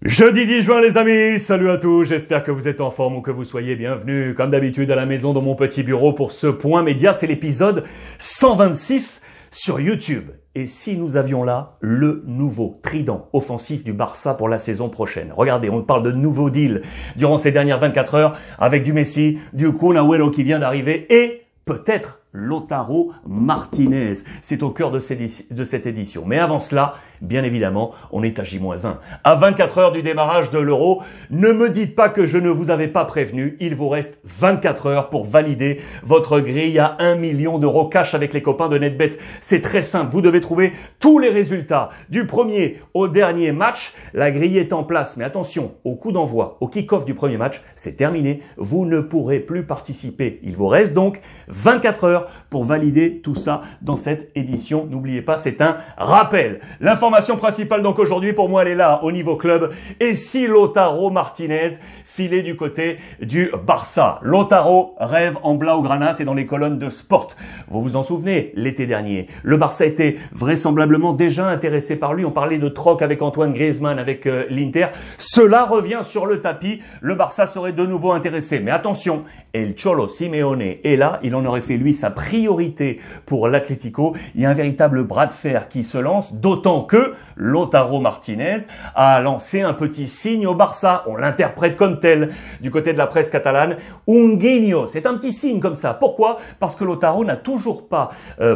Jeudi 10 juin les amis, salut à tous, j'espère que vous êtes en forme ou que vous soyez bienvenus comme d'habitude à la maison dans mon petit bureau pour ce point média, c'est l'épisode 126 sur YouTube. Et si nous avions là le nouveau trident offensif du Barça pour la saison prochaine. Regardez, on parle de nouveaux deals durant ces dernières 24 heures avec du Messi, du Kun Agüero qui vient d'arriver et peut-être Lautaro Martinez. C'est au cœur de cette édition. Mais avant cela, bien évidemment, on est à J-1. À 24 heures du démarrage de l'Euro, ne me dites pas que je ne vous avais pas prévenu. Il vous reste 24 heures pour valider votre grille à 1 million d'euros cash avec les copains de NetBet. C'est très simple. Vous devez trouver tous les résultats du premier au dernier match. La grille est en place. Mais attention, au coup d'envoi, au kick-off du premier match, c'est terminé. Vous ne pourrez plus participer. Il vous reste donc 24 heures pour valider tout ça dans cette édition. N'oubliez pas, c'est un rappel. L'information principale donc aujourd'hui, pour moi, elle est là au niveau club. Et si Lautaro Martinez filait du côté du Barça? Lautaro rêve en Blaugrana, c'est dans les colonnes de Sport. Vous vous en souvenez, l'été dernier, le Barça était vraisemblablement déjà intéressé par lui. On parlait de troc avec Antoine Griezmann, avec l'Inter. Cela revient sur le tapis. Le Barça serait de nouveau intéressé. Mais attention, El Cholo Simeone est là. Il en aurait fait, lui, sa priorité pour l'Atlético. Il y a un véritable bras de fer qui se lance, d'autant que Lautaro Martinez a lancé un petit signe au Barça. On l'interprète comme tel du côté de la presse catalane. Un guiño, c'est un petit signe comme ça. Pourquoi? Parce que Lautaro n'a toujours pas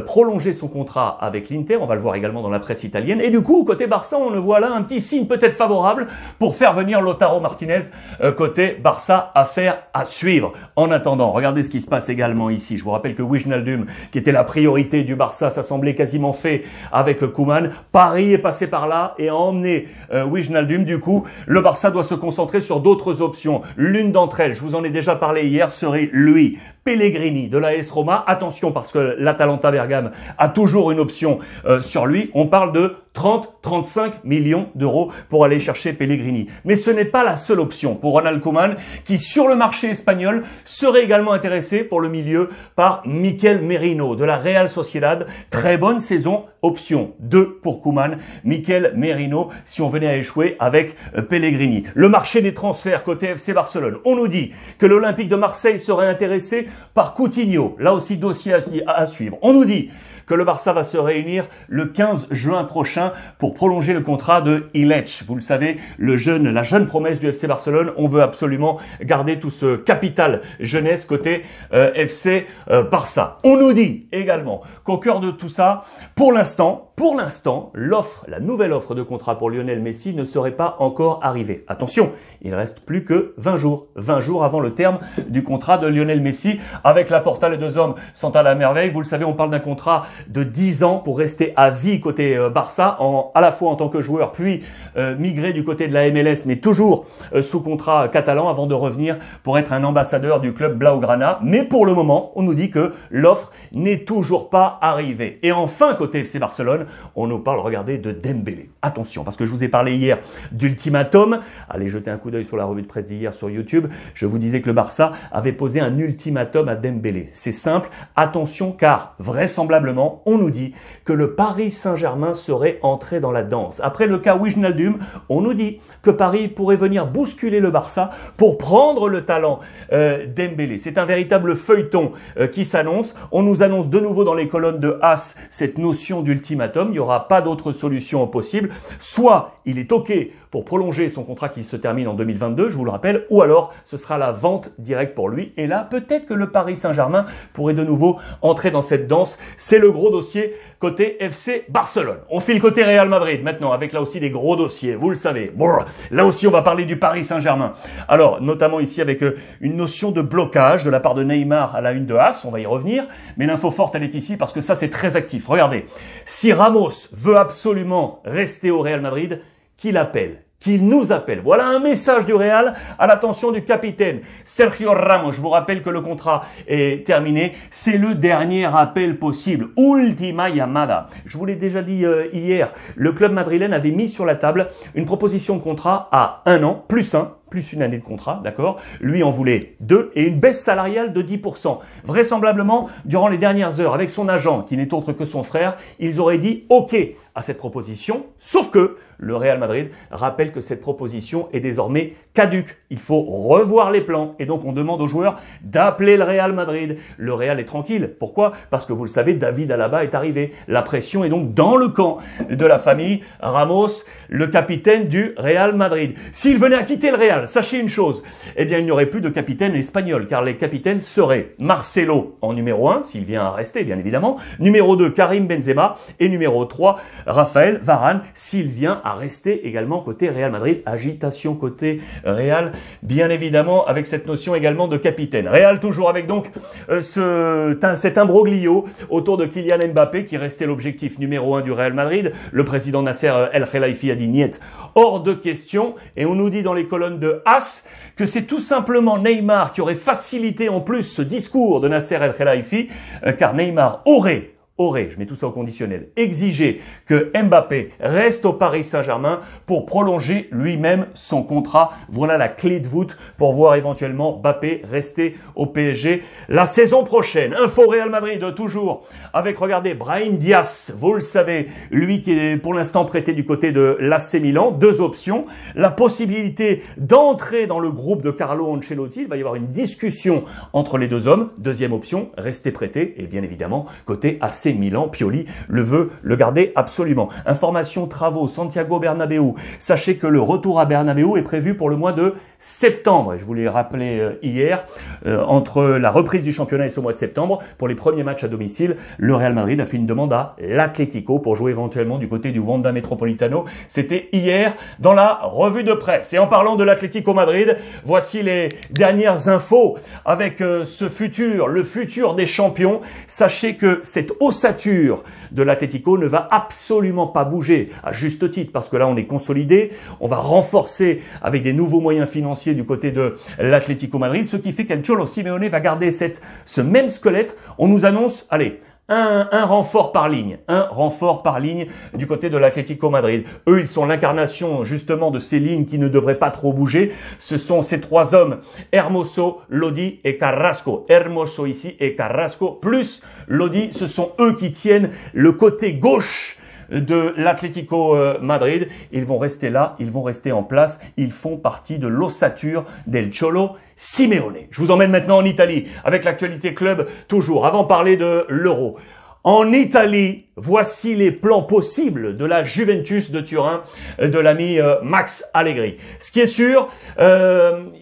prolongé son contrat avec l'Inter. On va le voir également dans la presse italienne. Et du coup, côté Barça, on le voit là, un petit signe peut-être favorable pour faire venir Lautaro Martinez côté Barça. Affaire à suivre. En attendant, regardez ce qui se passe également ici. Je vous rappelle que Wijnaldum, qui était la priorité du Barça, ça semblait quasiment fait avec Koeman. Paris est passé par là et a emmené Wijnaldum. Du coup, le Barça doit se concentrer sur d'autres options. L'une d'entre elles, je vous en ai déjà parlé hier, serait lui, Pellegrini de l'AS Roma. Attention parce que l'Atalanta Bergame a toujours une option sur lui. On parle de 30-35 millions d'euros pour aller chercher Pellegrini. Mais ce n'est pas la seule option pour Ronald Koeman qui, sur le marché espagnol, serait également intéressé pour le milieu par Mikel Merino de la Real Sociedad. Très bonne saison. Option 2 pour Koeman. Mikel Merino si on venait à échouer avec Pellegrini. Le marché des transferts côté FC Barcelone. On nous dit que l'Olympique de Marseille serait intéressé par Coutinho. Là aussi, dossier à suivre. On nous dit que le Barça va se réunir le 15 juin prochain pour prolonger le contrat de Illich. Vous le savez, la jeune promesse du FC Barcelone. On veut absolument garder tout ce capital jeunesse côté FC Barça. On nous dit également qu'au cœur de tout ça, pour l'instant, la nouvelle offre de contrat pour Lionel Messi ne serait pas encore arrivée. Attention, il reste plus que 20 jours. 20 jours avant le terme du contrat de Lionel Messi. Avec Laporta, les deux hommes sont à la merveille. Vous le savez, on parle d'un contrat de 10 ans pour rester à vie côté Barça, à la fois en tant que joueur, puis migrer du côté de la MLS, mais toujours sous contrat catalan avant de revenir pour être un ambassadeur du club Blaugrana. Mais pour le moment, on nous dit que l'offre n'est toujours pas arrivée. Et enfin, côté FC Barcelone, on nous parle, regardez, de Dembélé. Attention, parce que je vous ai parlé hier d'ultimatum. Allez jeter un coup d'œil sur la revue de presse d'hier sur YouTube. Je vous disais que le Barça avait posé un ultimatum à Dembélé. C'est simple, attention, car vraisemblablement, on nous dit que le Paris Saint-Germain serait entré dans la danse. Après le cas Wijnaldum, on nous dit que Paris pourrait venir bousculer le Barça pour prendre le talent Dembélé. C'est un véritable feuilleton qui s'annonce. On nous annonce de nouveau dans les colonnes de AS cette notion d'ultimatum. Il n'y aura pas d'autre solution possible. Soit il est OK pour prolonger son contrat qui se termine en 2022, je vous le rappelle, ou alors ce sera la vente directe pour lui. Et là, peut-être que le Paris Saint-Germain pourrait de nouveau entrer dans cette danse. C'est le gros dossier côté FC Barcelone. On file côté Real Madrid maintenant, avec là aussi des gros dossiers, vous le savez. Brrr. Là aussi, on va parler du Paris Saint-Germain. Alors, notamment ici avec une notion de blocage de la part de Neymar à la une de AS, on va y revenir. Mais l'info forte, elle est ici parce que ça, c'est très actif. Regardez, si Ramos veut absolument rester au Real Madrid, qu'il appelle. Qu'il nous appelle. Voilà un message du Real à l'attention du capitaine Sergio Ramos. Je vous rappelle que le contrat est terminé. C'est le dernier appel possible. Ultima llamada. Je vous l'ai déjà dit hier. Le club madrilène avait mis sur la table une proposition de contrat à 1 an, plus une année de contrat, d'accord? Lui en voulait 2 et une baisse salariale de 10%. Vraisemblablement, durant les dernières heures, avec son agent, qui n'est autre que son frère, ils auraient dit « Ok, à cette proposition, sauf que le Real Madrid rappelle que cette proposition est désormais caduque. Il faut revoir les plans et donc on demande aux joueurs d'appeler le Real Madrid. Le Real est tranquille. Pourquoi? Parce que vous le savez, David Alaba est arrivé. La pression est donc dans le camp de la famille Ramos, le capitaine du Real Madrid. S'il venait à quitter le Real, sachez une chose, eh bien il n'y aurait plus de capitaine espagnol car les capitaines seraient Marcelo en numéro 1, s'il vient à rester bien évidemment, numéro 2 Karim Benzema et numéro 3 Raphaël Varane s'il vient à rester également côté Real Madrid. Agitation côté Real, bien évidemment, avec cette notion également de capitaine. Real toujours avec donc cet imbroglio autour de Kylian Mbappé qui restait l'objectif numéro 1 du Real Madrid. Le président Nasser El Khelaifi a dit niet, hors de question. Et on nous dit dans les colonnes de AS que c'est tout simplement Neymar qui aurait facilité en plus ce discours de Nasser El Khelaifi, car Neymar aurait, je mets tout ça au conditionnel, exigé que Mbappé reste au Paris Saint-Germain pour prolonger lui-même son contrat. Voilà la clé de voûte pour voir éventuellement Mbappé rester au PSG la saison prochaine. Info Real Madrid toujours avec, regardez, Brahim Diaz, vous le savez, lui qui est pour l'instant prêté du côté de l'AC Milan. Deux options, la possibilité d'entrer dans le groupe de Carlo Ancelotti. Il va y avoir une discussion entre les deux hommes. Deuxième option, rester prêté et bien évidemment côté AC Milan, Pioli le veut le garder absolument. Information travaux, Santiago Bernabéu. Sachez que le retour à Bernabéu est prévu pour le mois de septembre. Je vous l'ai rappelé hier, entre la reprise du championnat et ce mois de septembre, pour les premiers matchs à domicile, le Real Madrid a fait une demande à l'Atlético pour jouer éventuellement du côté du Wanda Metropolitano. C'était hier dans la revue de presse. Et en parlant de l'Atlético Madrid, voici les dernières infos avec ce futur, le futur des champions. Sachez que cette ossature de l'Atlético ne va absolument pas bouger, à juste titre, parce que là on est consolidé, on va renforcer avec des nouveaux moyens financiers du côté de l'Atlético Madrid, ce qui fait qu'El Cholo Simeone va garder ce même squelette. On nous annonce, allez, un renfort par ligne du côté de l'Atlético Madrid. Eux, ils sont l'incarnation justement de ces lignes qui ne devraient pas trop bouger. Ce sont ces trois hommes, Hermoso, Lodi et Carrasco. Hermoso ici et Carrasco plus Lodi, ce sont eux qui tiennent le côté gauche de l'Atlético Madrid. Ils vont rester là, ils vont rester en place. Ils font partie de l'ossature d'El Cholo Simeone. Je vous emmène maintenant en Italie avec l'actualité club toujours. Avant de parler de l'Euro. En Italie, voici les plans possibles de la Juventus de Turin de l'ami Max Allegri. Ce qui est sûr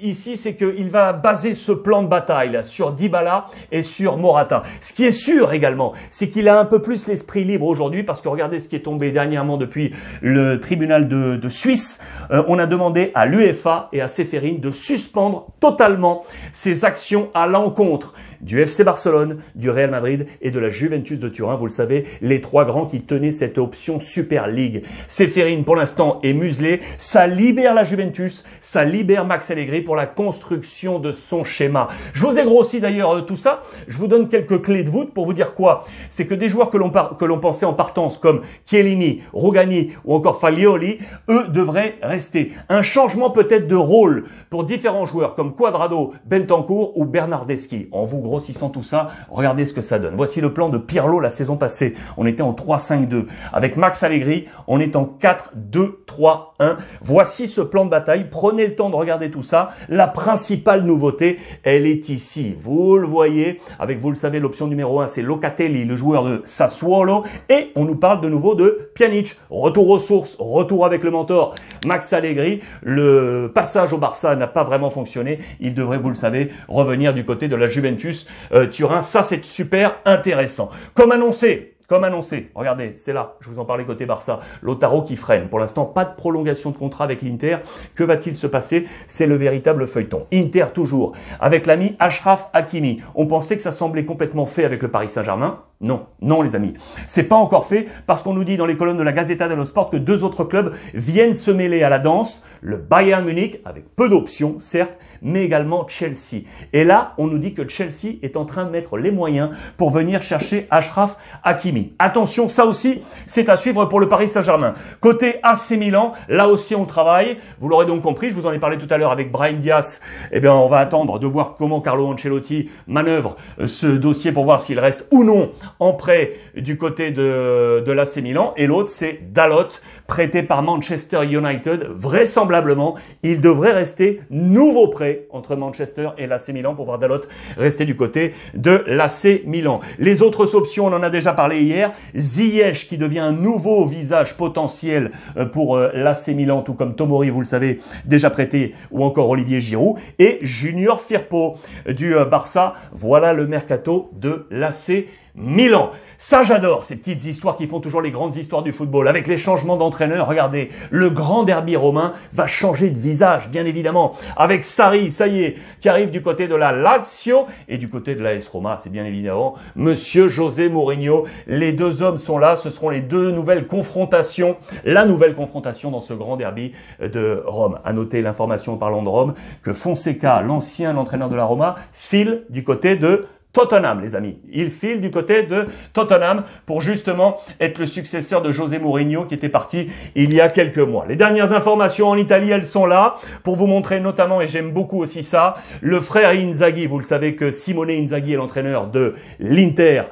ici, c'est qu'il va baser ce plan de bataille sur Dybala et sur Morata. Ce qui est sûr également, c'est qu'il a un peu plus l'esprit libre aujourd'hui parce que regardez ce qui est tombé dernièrement depuis le tribunal de Suisse. On a demandé à l'UEFA et à Ceferin de suspendre totalement ses actions à l'encontre du FC Barcelone, du Real Madrid et de la Juventus de Turin. Vous le savez, les trois grands qui tenaient cette option Super League. Ceferin, pour l'instant, est muselé. Ça libère la Juventus, ça libère Max Allegri pour la construction de son schéma. Je vous ai grossi d'ailleurs tout ça. Je vous donne quelques clés de voûte pour vous dire quoi. C'est que des joueurs que l'on pensait en partance comme Chiellini, Rugani ou encore Fagioli, eux devraient rester. Un changement peut-être de rôle pour différents joueurs comme Cuadrado, Bentancur ou Bernardeschi. En vous grossissant tout ça, regardez ce que ça donne. Voici le plan de Pirlo la saison passée. On était en 3-5-2. Avec Max Allegri, on est en 4-2-3-1. Voici ce plan de bataille. Prenez le temps de regarder tout ça. La principale nouveauté, elle est ici. Vous le voyez. Avec, vous le savez, l'option numéro 1, c'est Locatelli, le joueur de Sassuolo. Et on nous parle de nouveau de Pjanic. Retour aux sources, retour avec le mentor Max Allegri. Le passage au Barça n'a pas vraiment fonctionné. Il devrait, vous le savez, revenir du côté de la Juventus Turin. Ça, c'est super intéressant. Comme annoncé, regardez, c'est là, je vous en parlais côté Barça, Lautaro qui freine. Pour l'instant, pas de prolongation de contrat avec l'Inter. Que va-t-il se passer? C'est le véritable feuilleton. Inter toujours, avec l'ami Achraf Hakimi. On pensait que ça semblait complètement fait avec le Paris Saint-Germain. Non, non les amis. C'est pas encore fait parce qu'on nous dit dans les colonnes de la Gazzetta dello Sport que deux autres clubs viennent se mêler à la danse. Le Bayern Munich, avec peu d'options, certes, mais également Chelsea. Et là, on nous dit que Chelsea est en train de mettre les moyens pour venir chercher Achraf Hakimi. Attention, ça aussi, c'est à suivre pour le Paris Saint-Germain. Côté AC Milan, là aussi on travaille. Vous l'aurez donc compris, je vous en ai parlé tout à l'heure avec Brahim Diaz. Eh bien, on va attendre de voir comment Carlo Ancelotti manœuvre ce dossier pour voir s'il reste ou non en prêt du côté de l'AC Milan. Et l'autre, c'est Dalot, prêté par Manchester United. Vraisemblablement, il devrait rester nouveau prêt entre Manchester et l'AC Milan pour voir Dalot rester du côté de l'AC Milan. Les autres options, on en a déjà parlé hier. Ziyech qui devient un nouveau visage potentiel pour l'AC Milan, tout comme Tomori, vous le savez, déjà prêté, ou encore Olivier Giroud. Et Junior Firpo du Barça. Voilà le mercato de l'AC Milan. Ça, j'adore ces petites histoires qui font toujours les grandes histoires du football. Avec les changements d'entraîneur, regardez, le grand derby romain va changer de visage, bien évidemment. Avec Sarri, ça y est, qui arrive du côté de la Lazio et du côté de l'AS Roma, c'est bien évidemment Monsieur José Mourinho. Les deux hommes sont là, ce seront les deux nouvelles confrontations, la nouvelle confrontation dans ce grand derby de Rome. À noter l'information parlant de Rome, que Fonseca, l'ancien entraîneur de la Roma, file du côté de Tottenham, les amis. Il file du côté de Tottenham pour justement être le successeur de José Mourinho qui était parti il y a quelques mois. Les dernières informations en Italie, elles sont là pour vous montrer notamment, et j'aime beaucoup aussi ça, le frère Inzaghi. Vous le savez que Simone Inzaghi est l'entraîneur de l'Inter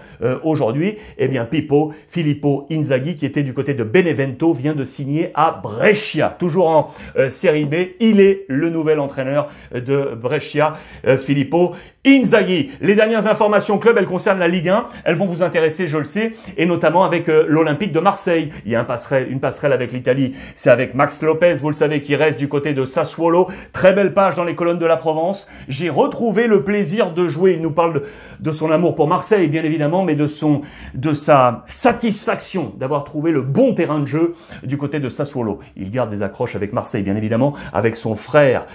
aujourd'hui. Eh bien, Filippo Inzaghi, qui était du côté de Benevento, vient de signer à Brescia, toujours en Série B. Il est le nouvel entraîneur de Brescia, Filippo Inzaghi. Les dernières informations club, elles concernent la Ligue 1. Elles vont vous intéresser, je le sais, et notamment avec l'Olympique de Marseille. Il y a une passerelle avec l'Italie. C'est avec Max Lopez, vous le savez, qui reste du côté de Sassuolo. Très belle page dans les colonnes de la Provence. J'ai retrouvé le plaisir de jouer. Il nous parle de son amour pour Marseille, bien évidemment, mais de sa satisfaction d'avoir trouvé le bon terrain de jeu du côté de Sassuolo. Il garde des accroches avec Marseille, bien évidemment, avec son frère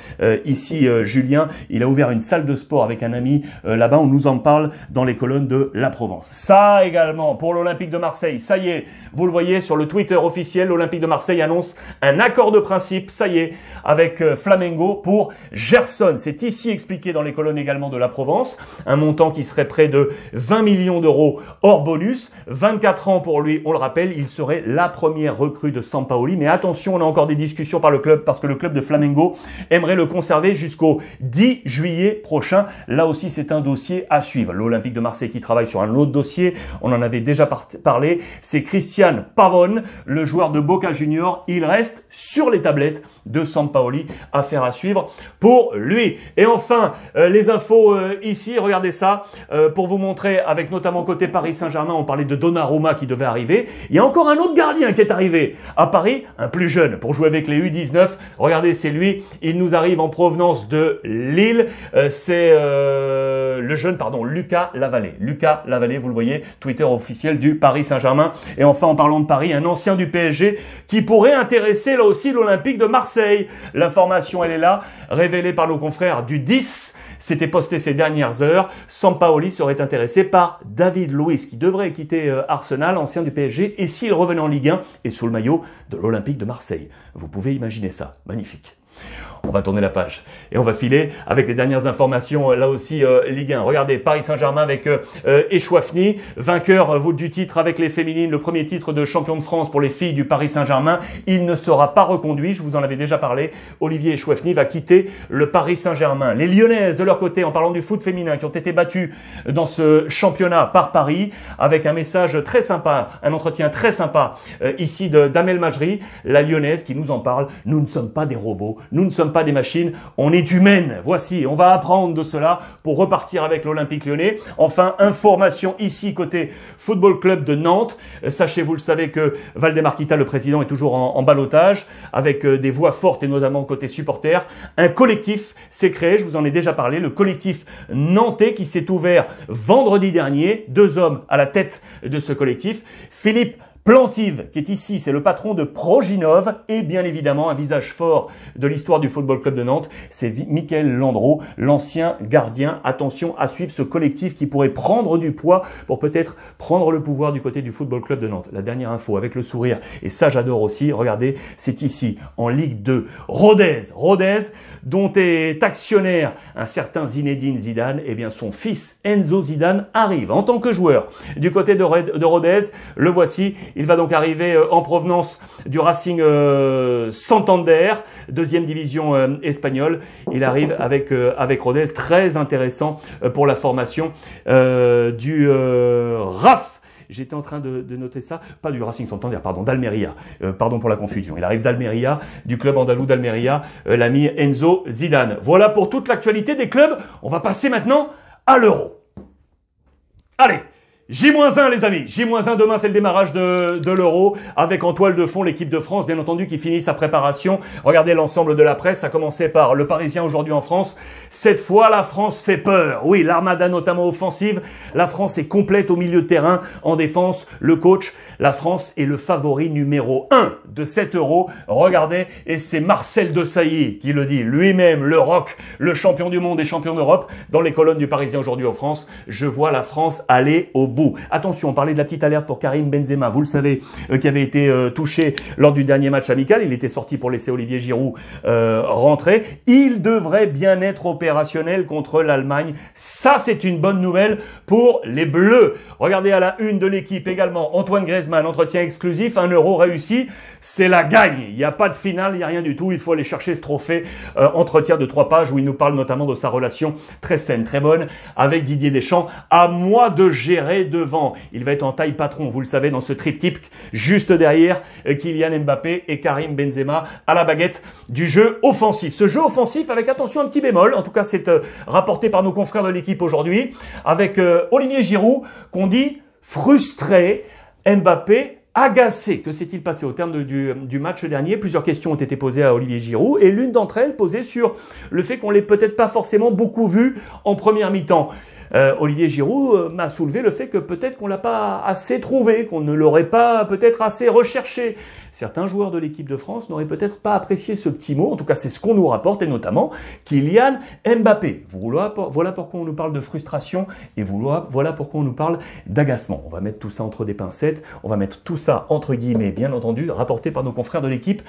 ici, Julien. Il a ouvert une salle de sport avec un ami là-bas. On nous en parle dans les colonnes de la Provence. Ça également pour l'Olympique de Marseille. Ça y est, vous le voyez sur le Twitter officiel, l'Olympique de Marseille annonce un accord de principe, ça y est, avec Flamengo pour Gerson. C'est ici expliqué dans les colonnes également de la Provence. Un montant qui serait près de 20 millions d'euros hors bonus. 24 ans pour lui, on le rappelle, il serait la première recrue de Sampaoli. Mais attention, on a encore des discussions par le club parce que le club de Flamengo aimerait le conserver jusqu'au 10 juillet prochain. Là aussi, c'est un dossier à suivre. L'Olympique de Marseille qui travaille sur un autre dossier, on en avait déjà parlé, c'est Christian Pavón, le joueur de Boca Juniors. Il reste sur les tablettes de Sampaoli, affaire à suivre pour lui. Et enfin, les infos ici, regardez ça, pour vous montrer, avec notamment côté Paris Saint-Germain, on parlait de Donnarumma qui devait arriver. Il y a encore un autre gardien qui est arrivé à Paris, un plus jeune, pour jouer avec les U19. Regardez, c'est lui, il nous arrive en provenance de Lille, c'est le jeune, Lucas Lavallée. Lucas Lavallée, vous le voyez, Twitter officiel du Paris Saint-Germain. Et enfin, en parlant de Paris, un ancien du PSG qui pourrait intéresser là aussi l'Olympique de Marseille. L'information, elle est là, révélée par nos confrères du 10. C'était posté ces dernières heures. Sampaoli serait intéressé par David Luiz, qui devrait quitter Arsenal, ancien du PSG, et s'il revenait en Ligue 1 et sous le maillot de l'Olympique de Marseille. Vous pouvez imaginer ça. Magnifique. On va tourner la page et on va filer avec les dernières informations, là aussi Ligue 1. Regardez, Paris Saint-Germain avec Echouafni, vainqueur du titre avec les féminines, le premier titre de champion de France pour les filles du Paris Saint-Germain. Il ne sera pas reconduit, je vous en avais déjà parlé. Olivier Echouafni va quitter le Paris Saint-Germain. Les Lyonnaises, de leur côté, en parlant du foot féminin, qui ont été battues dans ce championnat par Paris, avec un message très sympa, un entretien très sympa ici d'Amel Majri, la Lyonnaise qui nous en parle. Nous ne sommes pas des robots, nous ne sommes pas des machines, on est humaine. Voici, on va apprendre de cela pour repartir avec l'Olympique Lyonnais. Enfin, information ici côté Football Club de Nantes. Sachez, vous le savez, que Valdemar Kita, le président, est toujours en ballottage avec des voix fortes et notamment côté supporters. Un collectif s'est créé, je vous en ai déjà parlé, le collectif nantais qui s'est ouvert vendredi dernier. 2 hommes à la tête de ce collectif. Philippe Plantive, qui est ici, c'est le patron de Proginov et bien évidemment un visage fort de l'histoire du Football Club de Nantes, c'est Michael Landreau, l'ancien gardien. Attention à suivre ce collectif qui pourrait prendre du poids pour peut-être prendre le pouvoir du côté du Football Club de Nantes. La dernière info avec le sourire, et ça j'adore aussi, regardez, c'est ici en Ligue 2, Rodez, dont est actionnaire un certain Zinedine Zidane. Eh bien son fils Enzo Zidane arrive en tant que joueur du côté de Rodez. Le voici. Il va donc arriver en provenance du Racing Santander, 2e division espagnole. Il arrive avec Rodez, très intéressant pour la formation du RAF J'étais en train de noter ça. Pas du Racing Santander, pardon, d'Almeria. Pardon pour la confusion. Il arrive d'Almeria, du club andalou d'Almeria, l'ami Enzo Zidane. Voilà pour toute l'actualité des clubs. On va passer maintenant à l'Euro. Allez, J-1 les amis, J-1 demain c'est le démarrage de l'Euro avec en toile de fond l'équipe de France bien entendu qui finit sa préparation. Regardez l'ensemble de la presse, à commencer par le Parisien aujourd'hui en France. Cette fois la France fait peur, oui l'armada notamment offensive, la France est complète au milieu de terrain, en défense, le coach, la France est le favori numéro 1 de cet Euro. Regardez, et c'est Marcel Desailly qui le dit lui-même, le rock, le champion du monde et champion d'Europe, dans les colonnes du Parisien aujourd'hui en France. Je vois la France aller au bout. Attention, on parlait de la petite alerte pour Karim Benzema, vous le savez, qui avait été touché lors du dernier match amical. Il était sorti pour laisser Olivier Giroud rentrer. Il devrait bien être opérationnel contre l'Allemagne. Ça, c'est une bonne nouvelle pour les Bleus. Regardez à la une de l'équipe également, Antoine Griezmann, entretien exclusif, un Euro réussi. C'est la gagne. Il n'y a pas de finale, il n'y a rien du tout. Il faut aller chercher ce trophée. Entretien de 3 pages où il nous parle notamment de sa relation très saine, très bonne avec Didier Deschamps. À moi de gérer devant. Il va être en taille patron, vous le savez, dans ce triptyque juste derrière Kylian Mbappé et Karim Benzema à la baguette du jeu offensif. Ce jeu offensif avec, attention, un petit bémol. En tout cas, c'est rapporté par nos confrères de l'équipe aujourd'hui avec Olivier Giroud qu'on dit frustré, Mbappé agacé. Que s'est-il passé au terme du match dernier? Plusieurs questions ont été posées à Olivier Giroud et l'une d'entre elles posait sur le fait qu'on l'ait peut-être pas forcément beaucoup vu en première mi-temps. Olivier Giroud m'a soulevé le fait que peut-être qu'on l'a pas assez trouvé, qu'on ne l'aurait pas peut-être assez recherché. Certains joueurs de l'équipe de France n'auraient peut-être pas apprécié ce petit mot. En tout cas, c'est ce qu'on nous rapporte, et notamment Kylian Mbappé. Voilà pourquoi on nous parle de frustration et voilà pourquoi on nous parle d'agacement. On va mettre tout ça entre des pincettes, on va mettre tout ça entre guillemets, bien entendu, rapporté par nos confrères de l'équipe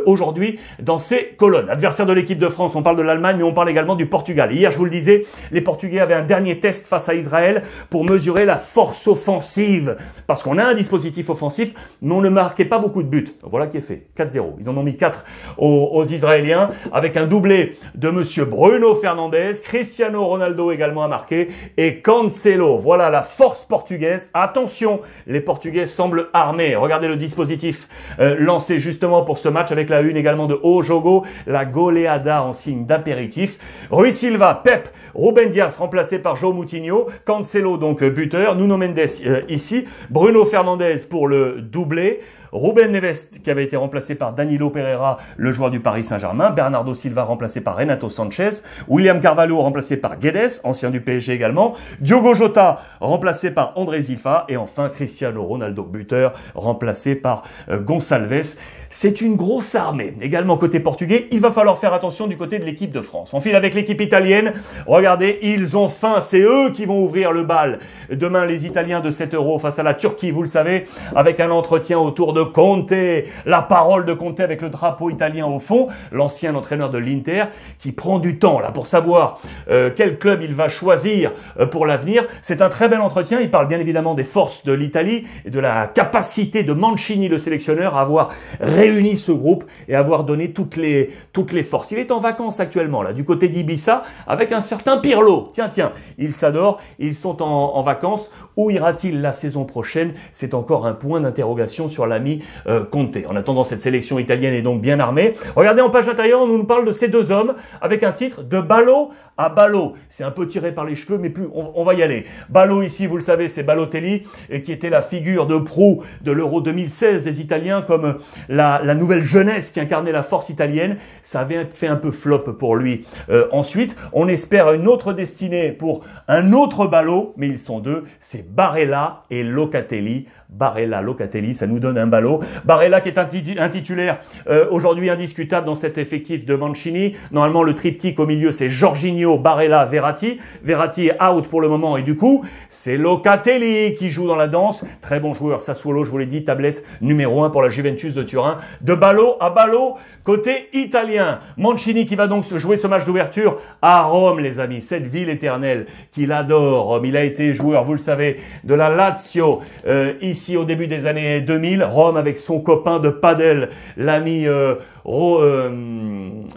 aujourd'hui dans ces colonnes. Adversaire de l'équipe de France, on parle de l'Allemagne, mais on parle également du Portugal. Hier, je vous le disais, les Portugais avaient un dernier test face à Israël pour mesurer la force offensive. Parce qu'on a un dispositif offensif, mais on ne marquait pas beaucoup de buts. Voilà qui est fait. 4-0. Ils en ont mis 4 aux Israéliens avec un doublé de monsieur Bruno Fernandes. Cristiano Ronaldo également a marqué et Cancelo. Voilà la force portugaise. Attention, les Portugais semblent armés. Regardez le dispositif lancé justement pour ce match avec la une également de O Jogo. La goleada en signe d'impératif. Rui Silva, Pep, Ruben Dias remplacé par João Moutinho. Cancelo donc buteur. Nuno Mendes ici. Bruno Fernandes pour le doublé. Ruben Neves qui avait été remplacé par Danilo Pereira, le joueur du Paris Saint-Germain. Bernardo Silva remplacé par Renato Sanchez. William Carvalho remplacé par Guedes, ancien du PSG également. Diogo Jota remplacé par André Silva. Et enfin Cristiano Ronaldo, buteur, remplacé par Gonçalves. C'est une grosse armée. Également côté portugais, il va falloir faire attention du côté de l'équipe de France. On file avec l'équipe italienne. Regardez, ils ont faim. C'est eux qui vont ouvrir le bal. Demain, les Italiens de 7 euros face à la Turquie, vous le savez, avec un entretien autour de Conte. La parole de Conte avec le drapeau italien au fond. L'ancien entraîneur de l'Inter qui prend du temps là pour savoir quel club il va choisir pour l'avenir. C'est un très bel entretien. Il parle bien évidemment des forces de l'Italie et de la capacité de Mancini, le sélectionneur, à avoir réuni ce groupe et avoir donné toutes les forces. Il est en vacances actuellement, là, du côté d'Ibiza, avec un certain Pirlo. Tiens, ils s'adorent, ils sont en vacances. Où ira-t-il la saison prochaine? C'est encore un point d'interrogation sur l'ami Conte. En attendant, cette sélection italienne est donc bien armée. Regardez en page intérieure, on nous parle de ces deux hommes, avec un titre de Ballot à Ballot. C'est un peu tiré par les cheveux, mais plus on va y aller. Ballot ici, vous le savez, c'est Balotelli, qui était la figure de proue de l'Euro 2016 des Italiens, comme la nouvelle jeunesse qui incarnait la force italienne. Ça avait fait un peu flop pour lui. Ensuite, on espère une autre destinée pour un autre Ballot, mais ils sont deux, c'est Barella et Locatelli. Barella, Locatelli, ça nous donne un Ballot. Barella qui est un titulaire aujourd'hui indiscutable dans cet effectif de Mancini. Normalement, le triptyque au milieu, c'est Jorginho, Barella, Verratti. Verratti est out pour le moment et du coup, c'est Locatelli qui joue dans la danse. Très bon joueur, Sassuolo, je vous l'ai dit, tablette numéro 1 pour la Juventus de Turin. De Ballot à Ballot, Côté italien, Mancini qui va donc se jouer ce match d'ouverture à Rome, les amis, cette ville éternelle qu'il adore. Rome, il a été joueur, vous le savez, de la Lazio ici au début des années 2000. Rome avec son copain de padel, l'ami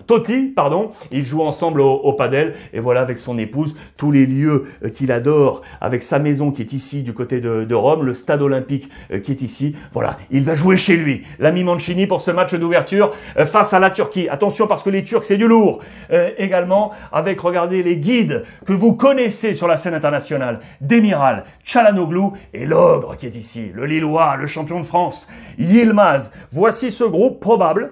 Totti, pardon. Ils jouent ensemble au padel et voilà avec son épouse tous les lieux qu'il adore, avec sa maison qui est ici du côté de Rome, le stade olympique qui est ici. Voilà, il va jouer chez lui, l'ami Mancini pour ce match d'ouverture face à la Turquie. Attention parce que les Turcs c'est du lourd. Également avec, regardez, les guides que vous connaissez sur la scène internationale, Demiral, Çalhanoğlu et l'ogre qui est ici, le Lillois, le champion de France, Yilmaz. Voici ce groupe probable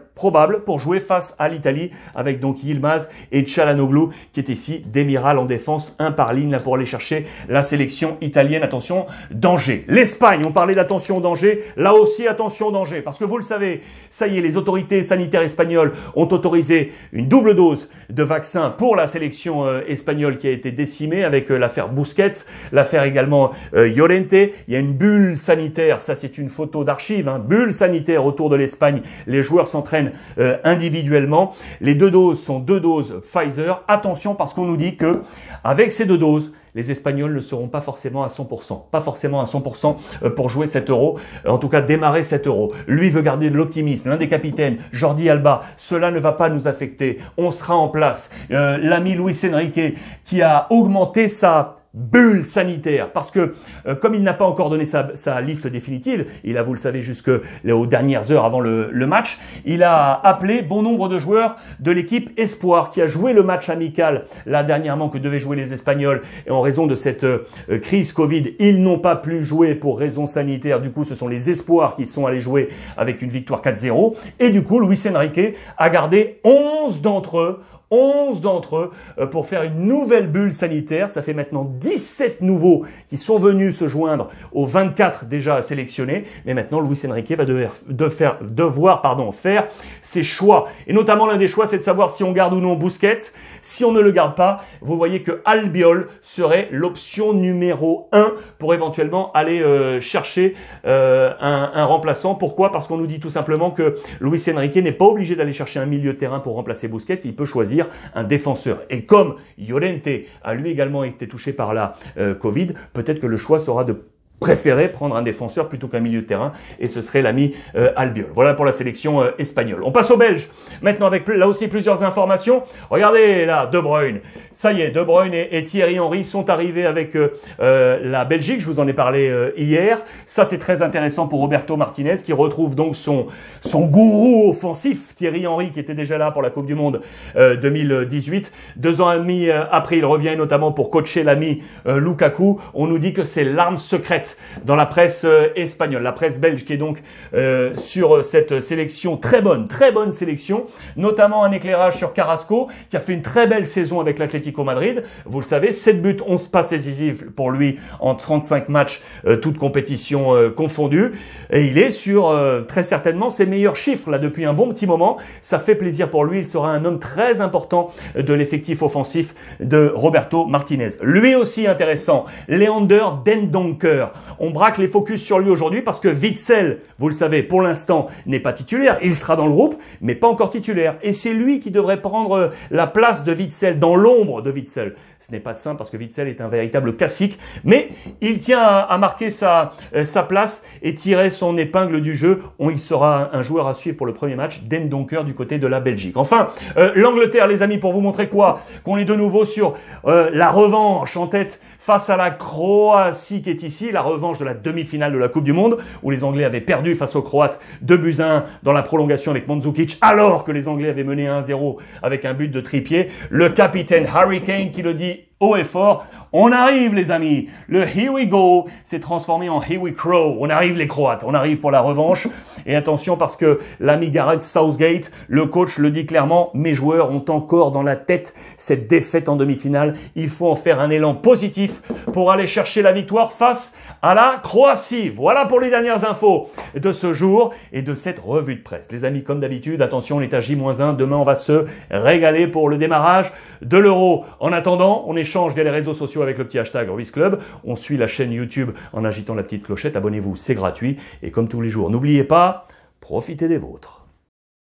pour jouer face à l'Italie avec donc Yilmaz et Çalhanoğlu qui est ici, Demiral en défense, un par ligne là pour aller chercher la sélection italienne. Attention, danger. L'Espagne, on parlait d'attention danger, là aussi attention danger parce que vous le savez, ça y est, les autorités sanitaires espagnoles ont autorisé une double dose de vaccin pour la sélection espagnole qui a été décimée avec l'affaire Busquets, l'affaire également Llorente. Il y a une bulle sanitaire, ça c'est une photo d'archive, hein, bulle sanitaire autour de l'Espagne. Les joueurs s'entraînent individuellement. Les deux doses sont deux doses Pfizer. Attention parce qu'on nous dit que avec ces deux doses, les Espagnols ne seront pas forcément à 100%. Pas forcément à 100% pour jouer cet Euro. En tout cas, démarrer cet Euro. Lui veut garder de l'optimisme. L'un des capitaines, Jordi Alba, cela ne va pas nous affecter. On sera en place. L'ami Luis Enrique qui a augmenté sa bulle sanitaire parce que comme il n'a pas encore donné sa liste définitive, il a, vous le savez, jusqu'aux dernières heures avant le match, il a appelé bon nombre de joueurs de l'équipe Espoir qui a joué le match amical là dernièrement que devaient jouer les Espagnols et en raison de cette crise Covid, ils n'ont pas pu jouer pour raisons sanitaires. Du coup, ce sont les Espoirs qui sont allés jouer avec une victoire 4-0 et du coup, Luis Enrique a gardé 11 d'entre eux pour faire une nouvelle bulle sanitaire. Ça fait maintenant 17 nouveaux qui sont venus se joindre aux 24 déjà sélectionnés. Mais maintenant, Luis Enrique va devoir faire ses choix. Et notamment, l'un des choix, c'est de savoir si on garde ou non Busquets. Si on ne le garde pas, vous voyez que Albiol serait l'option numéro 1 pour éventuellement aller chercher un remplaçant. Pourquoi? Parce qu'on nous dit tout simplement que Luis Enrique n'est pas obligé d'aller chercher un milieu de terrain pour remplacer Busquets. Il peut choisir un défenseur. Et comme Llorente a lui également été touché par la Covid, peut-être que le choix sera de préférer prendre un défenseur plutôt qu'un milieu de terrain et ce serait l'ami Albiol. Voilà pour la sélection espagnole. On passe aux Belges. Maintenant avec là aussi plusieurs informations. Regardez là, De Bruyne. Ça y est, De Bruyne et Thierry Henry sont arrivés avec la Belgique. Je vous en ai parlé hier. Ça c'est très intéressant pour Roberto Martinez qui retrouve donc son gourou offensif, Thierry Henry, qui était déjà là pour la Coupe du Monde 2018. 2 ans et demi après, il revient notamment pour coacher l'ami Lukaku. On nous dit que c'est l'arme secrète dans la presse espagnole, la presse belge qui est donc sur cette sélection, très bonne sélection, notamment un éclairage sur Carrasco qui a fait une très belle saison avec l'Atlético Madrid. Vous le savez, 7 buts, 11 passes décisives pour lui en 35 matchs, toutes compétitions confondues. Et il est sur très certainement ses meilleurs chiffres là depuis un bon petit moment. Ça fait plaisir pour lui, il sera un homme très important de l'effectif offensif de Roberto Martinez. Lui aussi intéressant, Leander Dendoncker. On braque les focus sur lui aujourd'hui parce que Witsel, vous le savez, pour l'instant, n'est pas titulaire. Il sera dans le groupe, mais pas encore titulaire. Et c'est lui qui devrait prendre la place de Witsel, dans l'ombre de Witsel. Ce n'est pas simple parce que Witsel est un véritable classique, mais il tient à marquer sa place et tirer son épingle du jeu. Il sera un joueur à suivre pour le premier match, Dendoncker du côté de la Belgique. Enfin, l'Angleterre, les amis, pour vous montrer quoi? Qu'on est de nouveau sur la revanche en tête face à la Croatie qui est ici, la revanche de la demi-finale de la Coupe du Monde, où les Anglais avaient perdu face aux Croates 2-1 dans la prolongation avec Mandzukic, alors que les Anglais avaient mené 1-0 avec un but de Trippier. Le capitaine Harry Kane qui le dit haut et fort, on arrive les amis, le Here we go s'est transformé en Here we crow, on arrive les Croates, on arrive pour la revanche. Et attention parce que l'ami Gareth Southgate, le coach, le dit clairement, mes joueurs ont encore dans la tête cette défaite en demi-finale, il faut en faire un élan positif pour aller chercher la victoire face à la Croatie. Voilà pour les dernières infos de ce jour et de cette revue de presse. Les amis, comme d'habitude, attention, on est à J-1. Demain, on va se régaler pour le démarrage de l'Euro. En attendant, on échange via les réseaux sociaux avec le petit hashtag RuizClub. On suit la chaîne YouTube en agitant la petite clochette. Abonnez-vous, c'est gratuit. Et comme tous les jours, n'oubliez pas, profitez des vôtres.